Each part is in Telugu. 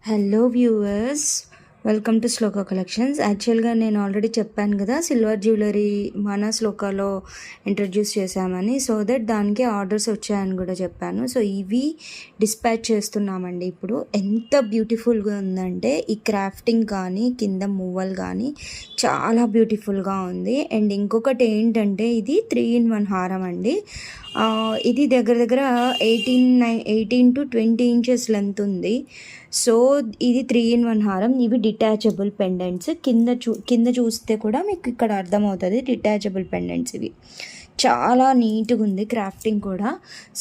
Hello viewers, welcome to Shloka collections. యాక్చువల్గా నేను ఆల్రెడీ చెప్పాను కదా, సిల్వర్ జ్యువెలరీ మన శ్లోకాలో ఇంట్రడ్యూస్ చేశామని. సో దట్ దానికి ఆర్డర్స్ వచ్చాయని కూడా చెప్పాను. సో ఇవి డిస్పాచ్ చేస్తున్నామండి. ఇప్పుడు ఎంత బ్యూటిఫుల్గా ఉందంటే ఈ క్రాఫ్టింగ్ కానీ కింద మువ్వలు కానీ చాలా బ్యూటిఫుల్గా ఉంది. అండ్ ఇంకొకటి ఏంటంటే ఇది 3-in-1 హారం అండి. ఇది దగ్గర దగ్గర 18 to 20 ఇంచెస్ లెంత్ ఉంది. సో ఇది 3-in-1 హారం. ఇవి డిటాచబుల్ పెండెంట్స్. కింద చూస్తే కూడా మీకు ఇక్కడ అర్థమవుతుంది డిటాచబుల్ పెండెంట్స్. ఇవి చాలా నీట్గా ఉంది క్రాఫ్టింగ్ కూడా.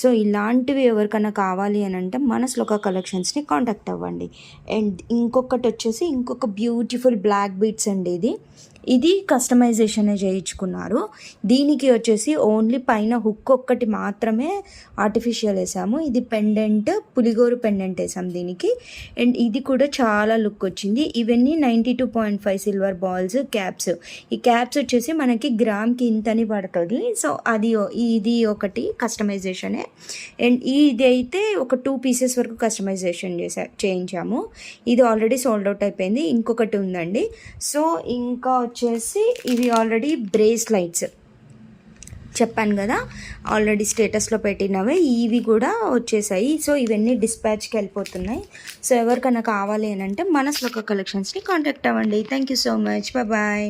సో ఇలాంటివి ఎవరికైనా కావాలి అని అంటే మన శ్లోక కలెక్షన్స్ని కాంటాక్ట్ అవ్వండి. అండ్ ఇంకొకటి వచ్చేసి ఇంకొక బ్యూటిఫుల్ బ్లాక్ బీడ్స్ అండి. ఇది కస్టమైజేషన్ చేయించుకున్నారు. దీనికి వచ్చేసి ఓన్లీ పైన హుక్ ఒక్కటి మాత్రమే ఆర్టిఫిషియల్ వేసాము. ఇది పెండెంట్, పులిగోరు పెండెంట్ వేసాము దీనికి. అండ్ ఇది కూడా చాలా లుక్ వచ్చింది. ఇవన్నీ 92.5 సిల్వర్ బాల్స్ క్యాప్స్. ఈ క్యాప్స్ వచ్చేసి మనకి గ్రామ్కి ఇంతని పడుతుంది. సో ఇది ఒకటి కస్టమైజేషనే. అండ్ ఇది అయితే ఒక 2 పీసెస్ వరకు కస్టమైజేషన్ చేయించాము. ఇది ఆల్రెడీ సోల్డ్ అవుట్ అయిపోయింది. ఇంకొకటి ఉందండి. సో ఇంకా వచ్చేసి ఇవి ఆల్రెడీ బ్రేస్లైట్స్ చెప్పాను కదా, ఆల్రెడీ స్టేటస్లో పెట్టినవే ఇవి కూడా వచ్చేసాయి. సో ఇవన్నీ డిస్పాచ్కి వెళ్ళిపోతున్నాయి. సో ఎవరికైనా కావాలి అని అంటే మన శ్లోక కలెక్షన్స్ని కాంటాక్ట్ అవ్వండి. Thank you so much. Bye.